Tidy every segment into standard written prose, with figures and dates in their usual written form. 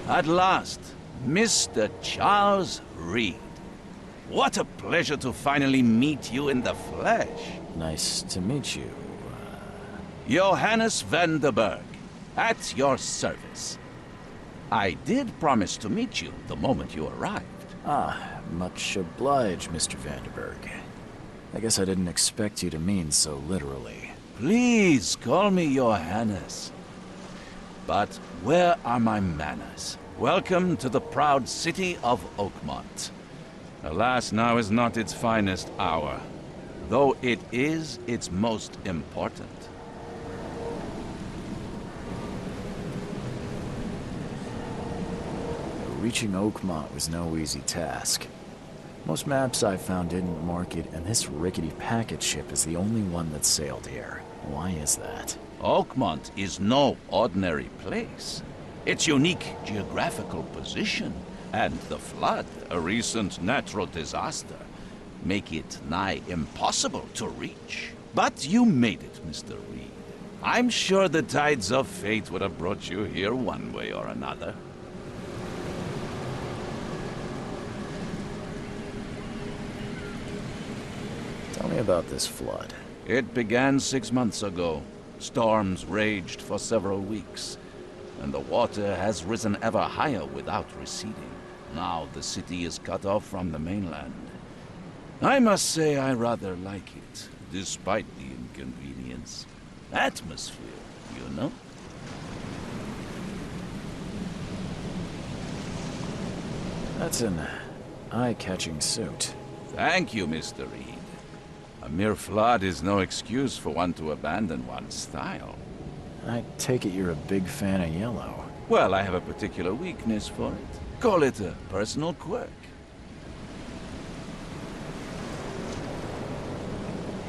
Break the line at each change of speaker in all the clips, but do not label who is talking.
At last, Mr. Charles Reed. What a pleasure to finally meet you in the flesh.
Nice to meet you.
Johannes van der Berg, at your service. I did promise to meet you the moment you arrived.
Ah, much obliged, Mr. Vanderberg. I guess I didn't expect you to mean so literally.
Please call me Johannes. But where are my manners? Welcome to the proud city of Oakmont. Alas, now is not its finest hour, though it is its most important.
Reaching Oakmont was no easy task. Most maps I've found didn't mark it, and this rickety packet ship is the only one that sailed here. Why is that?
Oakmont is no ordinary place. Its unique geographical position and the flood, a recent natural disaster, make it nigh impossible to reach. But you made it, Mr. Reed. I'm sure the tides of fate would have brought you here one way or another.
Tell me about this flood.
It began 6 months ago. Storms raged for several weeks, and the water has risen ever higher without receding. Now the city is cut off from the mainland. I must say I rather like it, despite the inconvenience. Atmosphere, you know?
That's an eye-catching suit.
Thank you, Mr. Reed. A mere flood is no excuse for one to abandon one's style.
I take it you're a big fan of yellow.
Well, I have a particular weakness for it. Call it a personal quirk.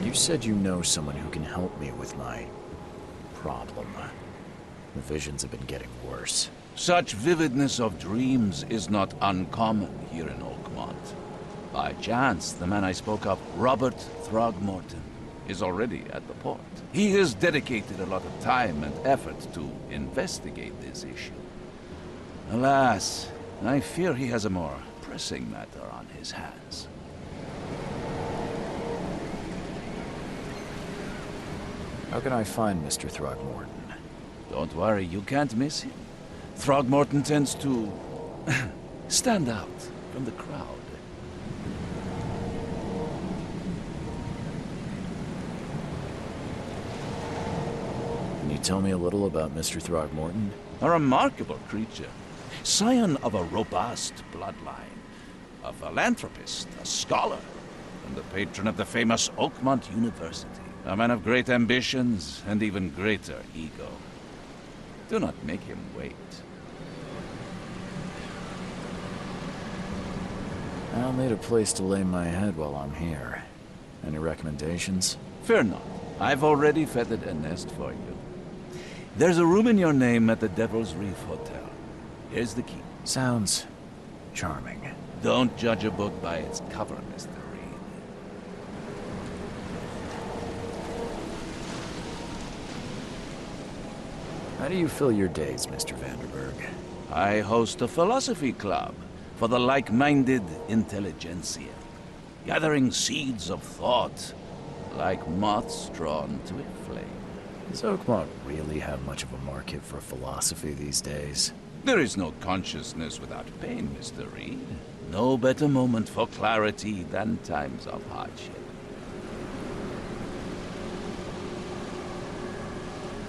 You said you know someone who can help me with my problem. The visions have been getting worse.
Such vividness of dreams is not uncommon here in Oakmont. By chance, the man I spoke of, Robert Throgmorton, is already at the port. He has dedicated a lot of time and effort to investigate this issue. Alas, I fear he has a more pressing matter on his hands.
How can I find Mr. Throgmorton?
Don't worry, you can't miss him. Throgmorton tends to stand out from the crowd.
Can you tell me a little about Mr. Throgmorton?
A remarkable creature. Scion of a robust bloodline. A philanthropist, a scholar, and the patron of the famous Oakmont University. A man of great ambitions and even greater ego. Do not make him wait.
I'll need a place to lay my head while I'm here. Any recommendations?
Fear not. I've already feathered a nest for you. There's a room in your name at the Devil's Reef Hotel. Here's the key.
Sounds charming.
Don't judge a book by its cover, Mr. Reed.
How do you fill your days, Mr. Vanderberg?
I host a philosophy club for the like-minded intelligentsia, gathering seeds of thought like moths drawn to a flame.
Does Oakmont really have much of a market for philosophy these days?
There is no consciousness without pain, Mr. Reed. No better moment for clarity than times of hardship.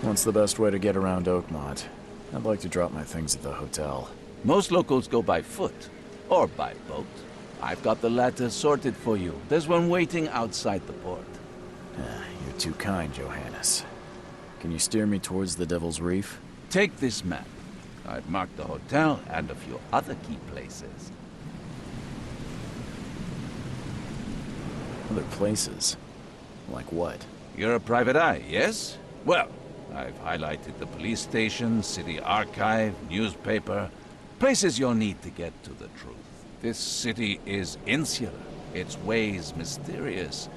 What's the best way to get around Oakmont? I'd like to drop my things at the hotel.
Most locals go by foot, or by boat. I've got the latter sorted for you. There's one waiting outside the port.
You're too kind, Johannes. Can you steer me towards the Devil's Reef?
Take this map. I've marked the hotel and a few other key places.
Other places? Like what?
You're a private eye, yes? Well, I've highlighted the police station, city archive, newspaper, places you'll need to get to the truth. This city is insular, its ways mysterious.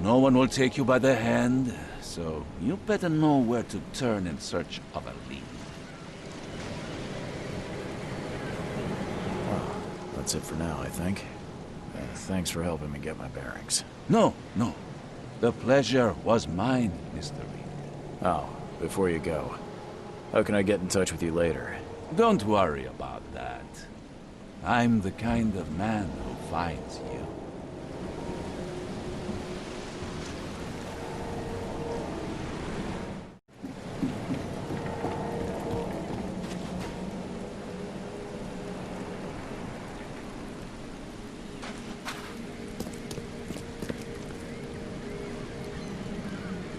No one will take you by the hand, so you better know where to turn in search of a lead.
Well, that's it for now, I think. Thanks for helping me get my bearings.
No. The pleasure was mine, Mr. Reed.
Oh, before you go, how can I get in touch with you later?
Don't worry about that. I'm the kind of man who finds you.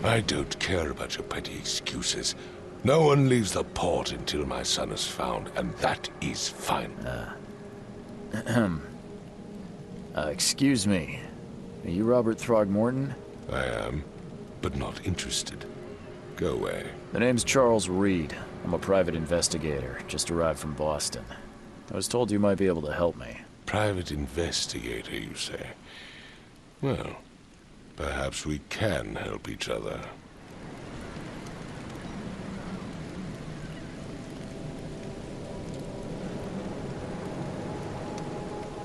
I don't care about your petty excuses. No one leaves the port until my son is found, and that is fine.
Excuse me. Are you Robert Throgmorton?
I am, but not interested. Go away.
The name's Charles Reed. I'm a private investigator, just arrived from Boston. I was told you might be able to help me.
Private investigator, you say? Well, perhaps we can help each other.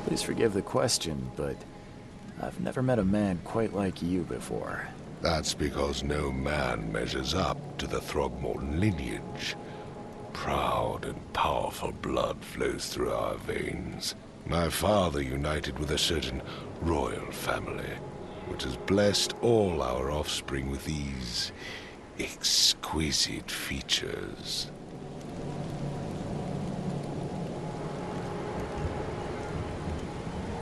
Please forgive the question, but I've never met a man quite like you before.
That's because no man measures up to the Throgmorton lineage. Proud and powerful blood flows through our veins. My father united with a certain royal family, which has blessed all our offspring with these exquisite features.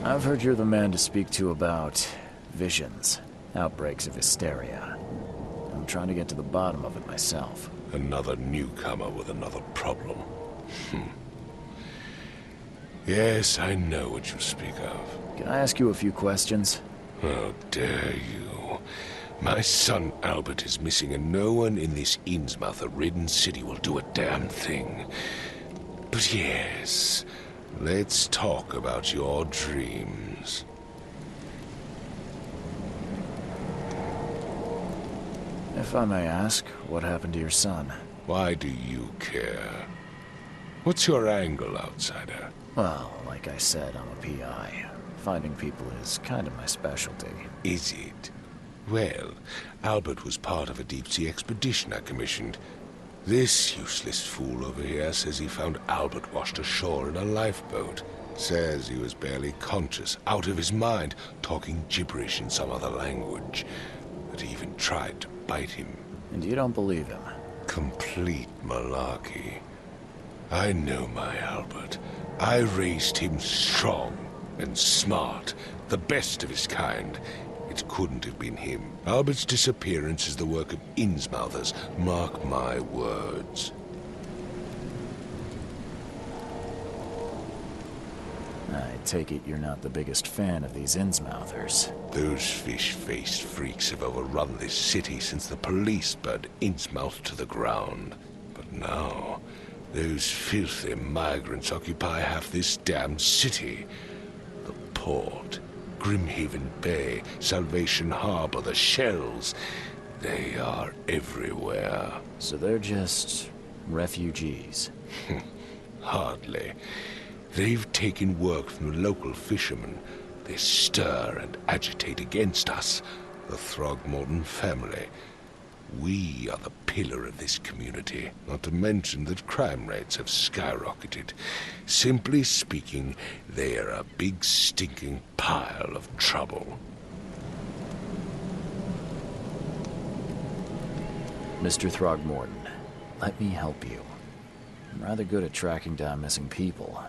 I've heard you're the man to speak to about visions, outbreaks of hysteria. I'm trying to get to the bottom of it myself.
Another newcomer with another problem. Yes, I know what you speak of.
Can I ask you a few questions?
How dare you? My son Albert is missing, and no one in this Innsmouth-ridden city will do a damn thing. But yes, let's talk about your dreams.
If I may ask, what happened to your son?
Why do you care? What's your angle, outsider?
Well, like I said, I'm a PI. Finding people is kind of my specialty.
Is it? Well, Albert was part of a deep-sea expedition I commissioned. This useless fool over here says he found Albert washed ashore in a lifeboat. Says he was barely conscious, out of his mind, talking gibberish in some other language. That he even tried to bite him.
And you don't believe him?
Complete malarkey. I know my Albert. I raised him strong and smart, the best of his kind. It couldn't have been him. Albert's disappearance is the work of Innsmouthers, mark my words.
I take it you're not the biggest fan of these Innsmouthers.
Those fish-faced freaks have overrun this city since the police burned Innsmouth to the ground. But now, those filthy migrants occupy half this damned city. The port, Grimhaven Bay, Salvation Harbor, the shells. They are everywhere.
So they're just refugees?
Hardly. They've taken work from the local fishermen. They stir and agitate against us, the Throgmorton family. We are the pillar of this community, not to mention that crime rates have skyrocketed. Simply speaking, they are a big stinking pile of trouble.
Mr. Throgmorton, let me help you. I'm rather good at tracking down missing people.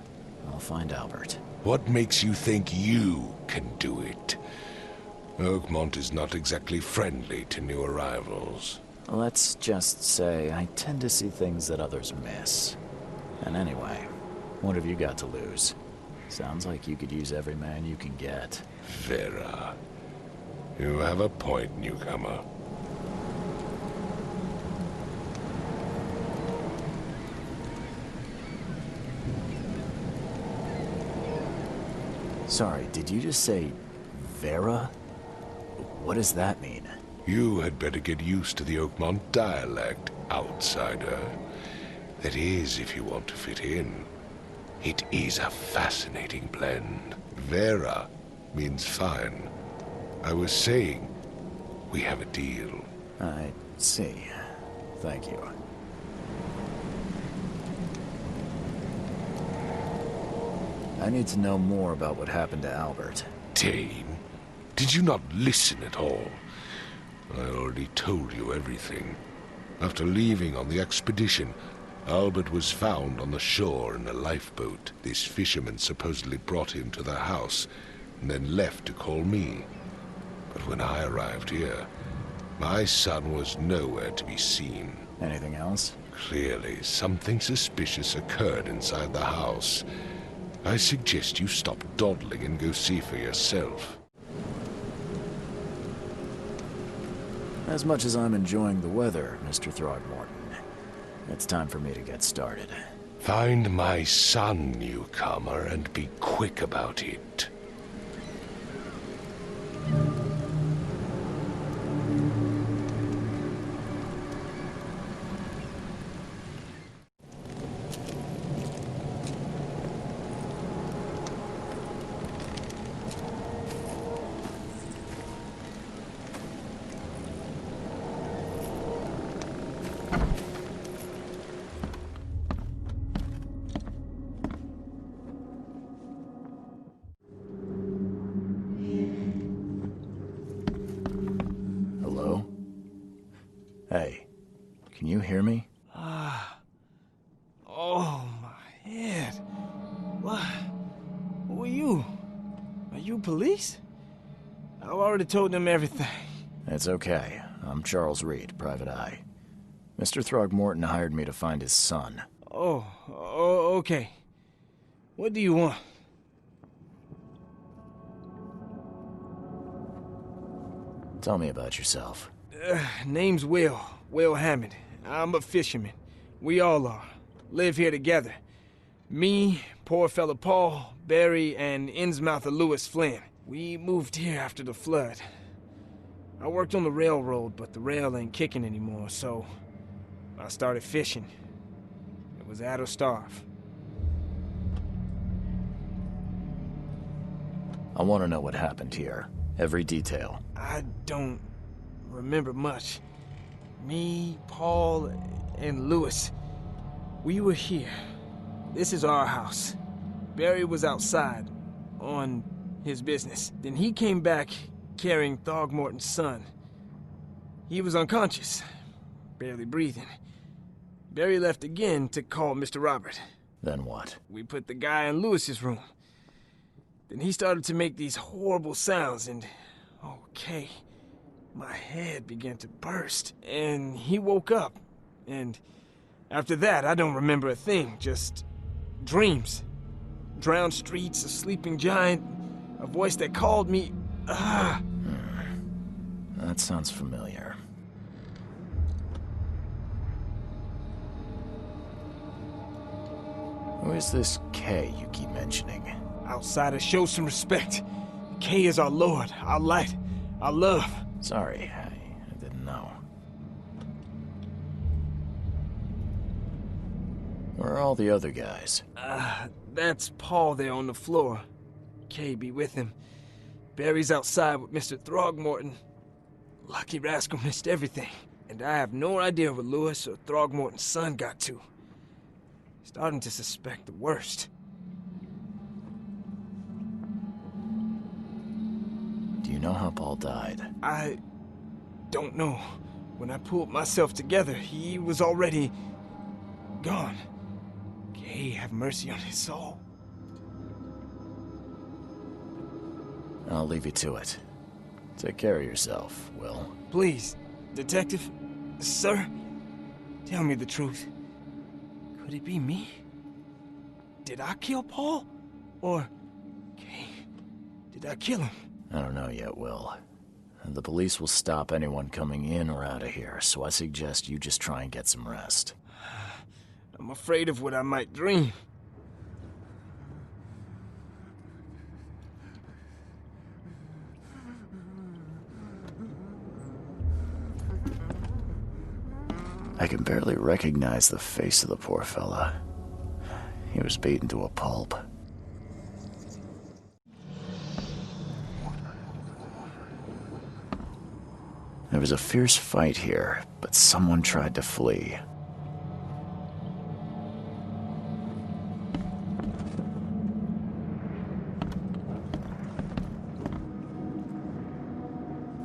I'll find Albert.
What makes you think you can do it? Oakmont is not exactly friendly to new arrivals.
Let's just say I tend to see things that others miss. And anyway, what have you got to lose? Sounds like you could use every man you can get.
Vera. You have a point, newcomer.
Sorry, did you just say Vera? What does that mean?
You had better get used to the Oakmont dialect, outsider. That is, if you want to fit in. It is a fascinating blend. Vera means fine. I was saying, we have a deal.
I see. Thank you. I need to know more about what happened to Albert.
Dane, did you not listen at all? I already told you everything. After leaving on the expedition, Albert was found on the shore in a lifeboat. This fisherman supposedly brought him to their house, and then left to call me. But when I arrived here, my son was nowhere to be seen.
Anything else?
Clearly, something suspicious occurred inside the house. I suggest you stop dawdling and go see for yourself.
As much as I'm enjoying the weather, Mr. Throgmorton, it's time for me to get started.
Find my son, newcomer, and be quick about it.
Hello? Hey, can you hear me?
Oh, my head. What? Who are you? Are you police? I've already told them everything.
It's okay. I'm Charles Reed, Private Eye. Mr. Throgmorton hired me to find his son.
Oh, okay. What do you want?
Tell me about yourself.
Name's Will Hammond. I'm a fisherman. We all are. Live here together. Me, poor fella Paul, Barry, and Innsmouther Lewis Flynn. We moved here after the flood. I worked on the railroad, but the rail ain't kicking anymore, so I started fishing. It was add or starve.
I want to know what happened here. Every detail.
I don't remember much. Me, Paul, and Lewis, we were here. This is our house. Barry was outside, on his business. Then he came back carrying Throgmorton's son. He was unconscious, barely breathing. Barry left again to call Mr. Robert.
Then what?
We put the guy in Lewis's room. Then he started to make these horrible sounds and, okay, my head began to burst. And he woke up. And after that, I don't remember a thing, just dreams. drowned streets, a sleeping giant, a voice that called me.
That sounds familiar. Who is this K you keep mentioning?
Outsiders, show some respect. K is our lord, our light, our love.
Sorry, I didn't know. Where are all the other guys?
That's Paul there on the floor. K be with him. Barry's outside with Mr. Throgmorton. Lucky rascal missed everything. And I have no idea where Lewis or Throgmorton's son got to. Starting to suspect the worst.
Do you know how Paul died?
I don't know. When I pulled myself together, he was already gone. Kay, have mercy on his soul.
I'll leave you to it. Take care of yourself, Will.
Please, detective, sir, tell me the truth. Could it be me? Did I kill Paul? Or, Kay, did I kill him?
I don't know yet, Will. The police will stop anyone coming in or out of here, so I suggest you just try and get some rest.
I'm afraid of what I might dream.
I can barely recognize the face of the poor fella. He was beaten to a pulp. There was a fierce fight here, but someone tried to flee.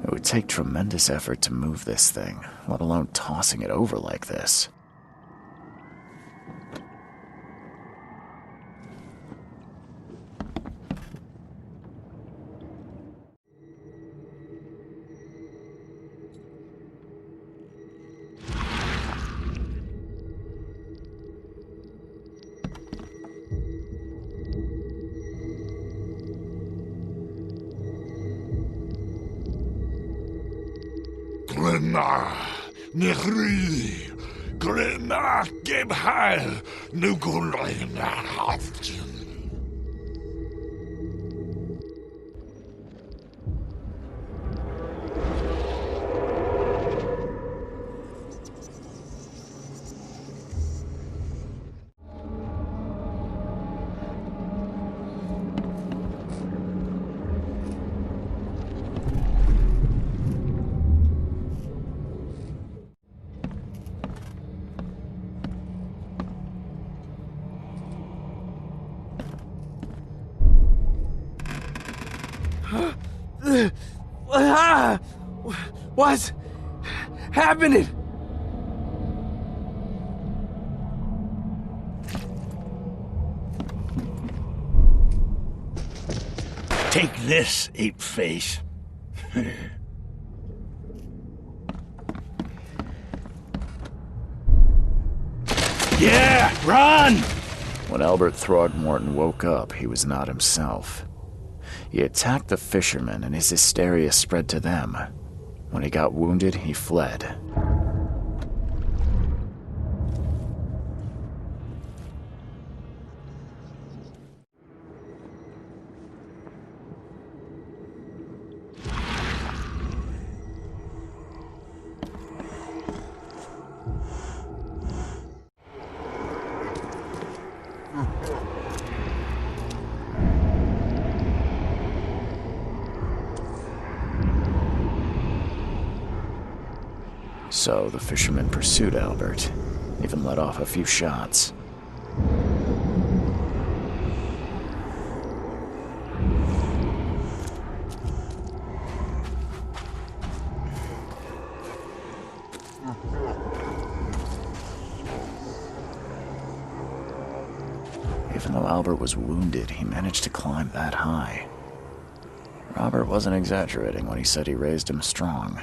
It would take tremendous effort to move this thing, let alone tossing it over like this.
Nechri, Glena, Gebhal, Nugulina, Haftin.
What's happening?
Take this, ape face. Yeah, run!
When Albert Throgmorton woke up, he was not himself. He attacked the fishermen, and his hysteria spread to them. When he got wounded, he fled. So the fishermen pursued Albert, even let off a few shots. Even though Albert was wounded, he managed to climb that high. Robert wasn't exaggerating when he said he raised him strong.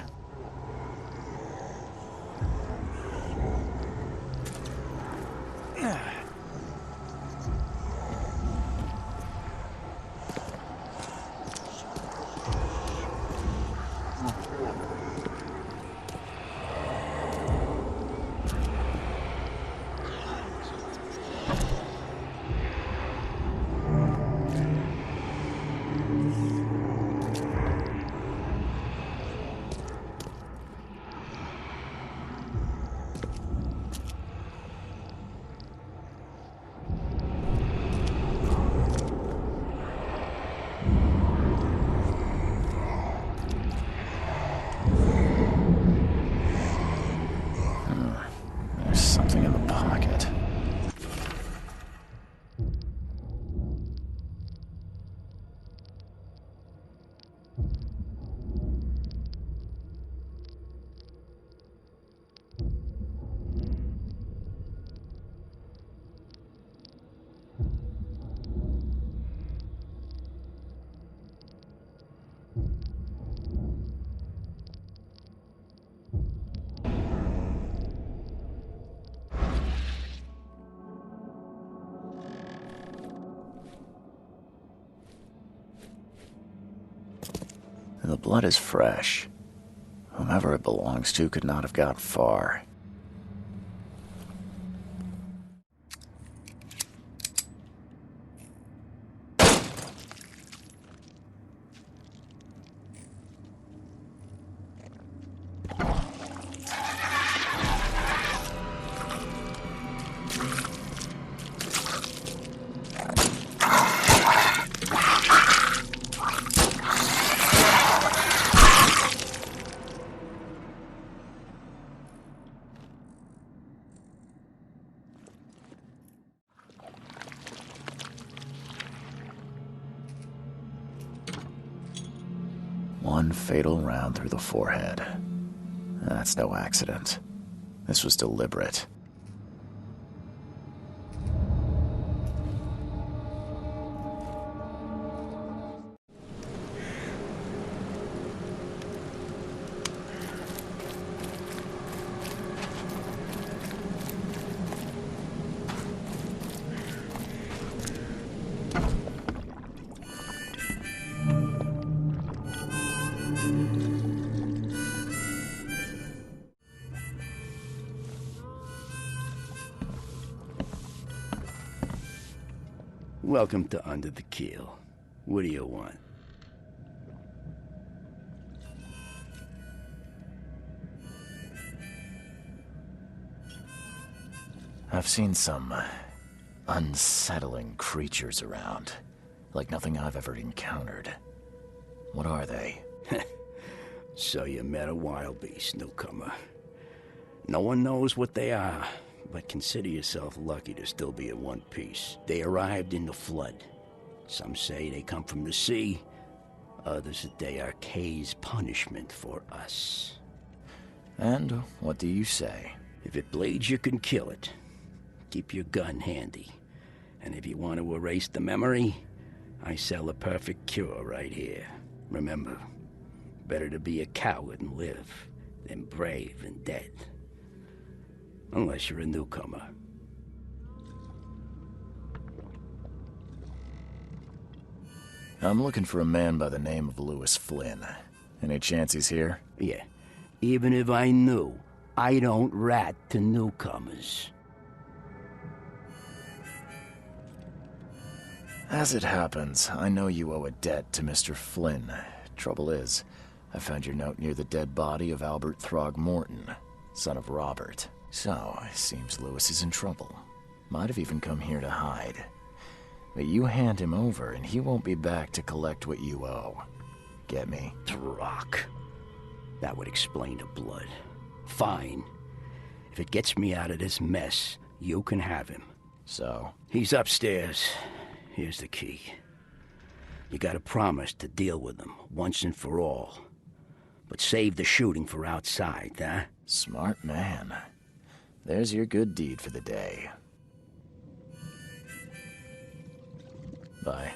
The blood is fresh. Whomever it belongs to could not have got far. One fatal round through the forehead. That's no accident. This was deliberate.
Welcome to Under the Keel. What do you want?
I've seen some unsettling creatures around, like nothing I've ever encountered. What are they?
So you met a wild beast, newcomer. No one knows what they are, but consider yourself lucky to still be in one piece. They arrived in the flood. Some say they come from the sea. Others that they are Kay's punishment for us.
And what do you say?
If it bleeds, you can kill it. Keep your gun handy. And if you want to erase the memory, I sell a perfect cure right here. Remember, better to be a coward and live than brave and dead. Unless you're a newcomer.
I'm looking for a man by the name of Lewis Flynn. Any chance he's here?
Yeah. Even if I knew, I don't rat to newcomers.
As it happens, I know you owe a debt to Mr. Flynn. Trouble is, I found your note near the dead body of Albert Throgmorton, son of Robert. So, it seems Lewis is in trouble. Might have even come here to hide. But you hand him over and he won't be back to collect what you owe. Get me?
Throg. That would explain the blood. Fine. If it gets me out of this mess, you can have him.
So?
He's upstairs. Here's the key. You gotta promise to deal with him, once and for all. But save the shooting for outside, huh?
Smart man. There's your good deed for the day. Bye.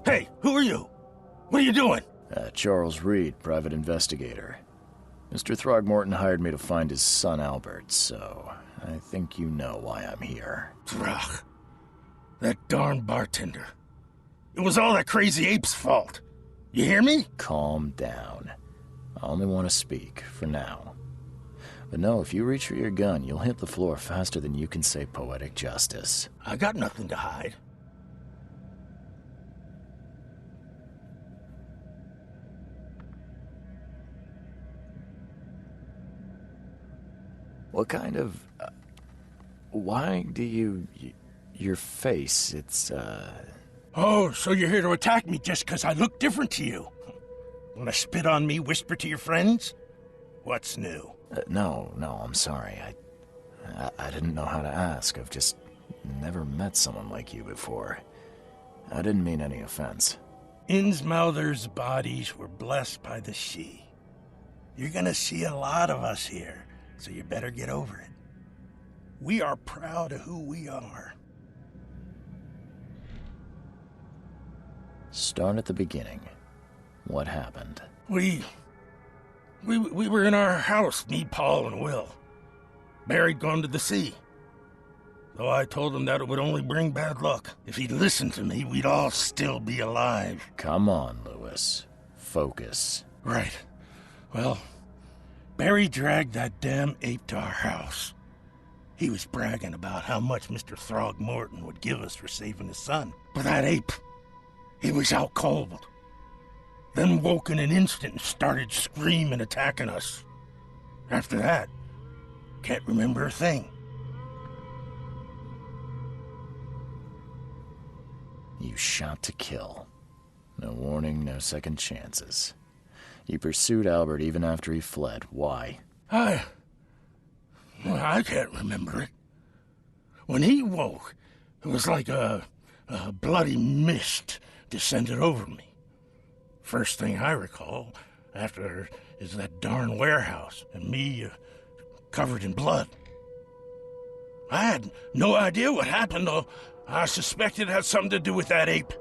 Hey, who are you? What are you doing?
Charles Reed, private investigator. Mr. Throgmorton hired me to find his son Albert, so I think you know why I'm here.
Throg. That darn bartender. It was all that crazy ape's fault. You hear me?
Calm down. I only want to speak, for now. But no, if you reach for your gun, you'll hit the floor faster than you can say poetic justice.
I got nothing to hide.
What kind of... why do you... your face, it's,
Oh, so you're here to attack me just because I look different to you? Wanna spit on me, whisper to your friends? What's new?
no, I'm sorry. I didn't know how to ask. I've just never met someone like you before. I didn't mean any offense.
Innsmouther's bodies were blessed by the sea. You're gonna see a lot of us here, so you better get over it. We are proud of who we are.
Start at the beginning. What happened?
We were in our house, me, Paul, and Will. Barry'd gone to the sea. Though I told him that it would only bring bad luck. If he'd listened to me, we'd all still be alive.
Come on, Lewis. Focus.
Right. Well, Barry dragged that damn ape to our house. He was bragging about how much Mr. Throgmorton would give us for saving his son. But that ape, he was out cold. Then woke in an instant and started screaming, attacking us. After that, can't remember a thing.
You shot to kill. No warning, no second chances. You pursued Albert even after he fled. Why?
I can't remember it. When he woke, it was like a bloody mist descended over me. First thing I recall after is that darn warehouse and me covered in blood. I had no idea what happened, though. I suspected it had something to do with that ape.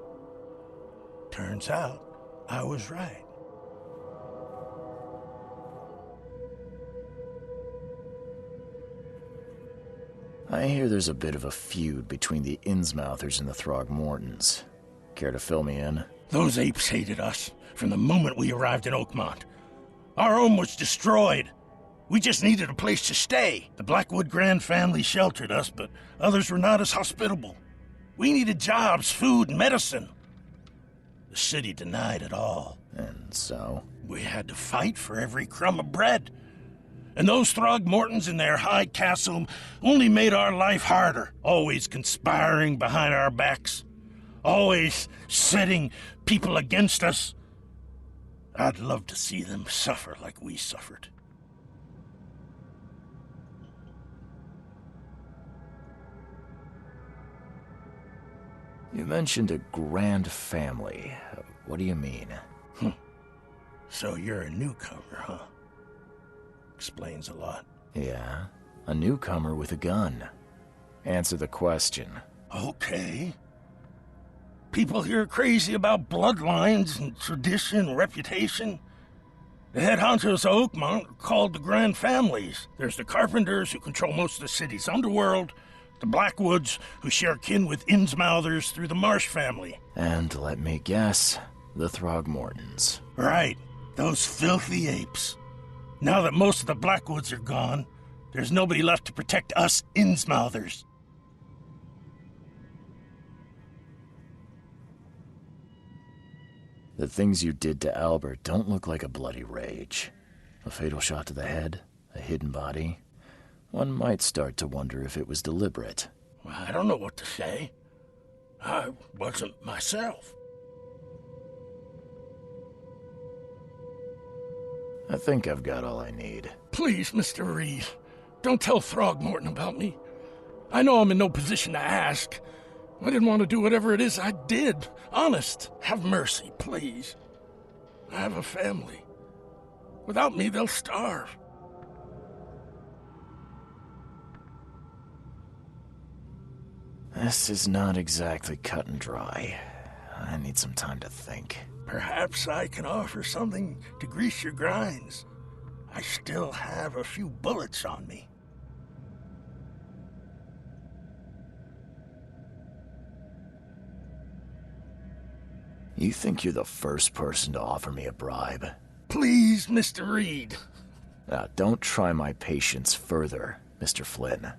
Turns out, I was right.
I hear there's a bit of a feud between the Innsmouthers and the Throgmortons. Care to fill me in?
Those apes hated us from the moment we arrived in Oakmont. Our home was destroyed. We just needed a place to stay. The Blackwood Grand family sheltered us, but others were not as hospitable. We needed jobs, food, and medicine. The city denied it all.
And so?
We had to fight for every crumb of bread. And those Throgmortons in their high castle only made our life harder, always conspiring behind our backs, always setting people against us. I'd love to see them suffer like we suffered.
You mentioned a grand family. What do you mean?
So you're a newcomer, huh? Explains a lot.
Yeah, a newcomer with a gun. Answer the question.
Okay. People here are crazy about bloodlines and tradition and reputation. The head honchos of Oakmont are called the Grand Families. There's the Carpenters, who control most of the city's underworld, the Blackwoods, who share kin with Innsmouthers through the Marsh family.
And let me guess, the Throgmortons.
Right, those filthy apes. Now that most of the Blackwoods are gone, there's nobody left to protect us Innsmouthers.
The things you did to Albert don't look like a bloody rage. A fatal shot to the head, a hidden body. One might start to wonder if it was deliberate.
I don't know what to say. I wasn't myself.
I think I've got all I need.
Please, Mr. Reed, don't tell Throgmorton about me. I know I'm in no position to ask. I didn't want to do whatever it is I did. Honest, have mercy, please. I have a family. Without me, they'll starve.
This is not exactly cut and dry. I need some time to think.
Perhaps I can offer something to grease your grinds. I still have a few bullets on me.
You think you're the first person to offer me a bribe?
Please, Mr. Reed.
Now, don't try my patience further, Mr. Flynn.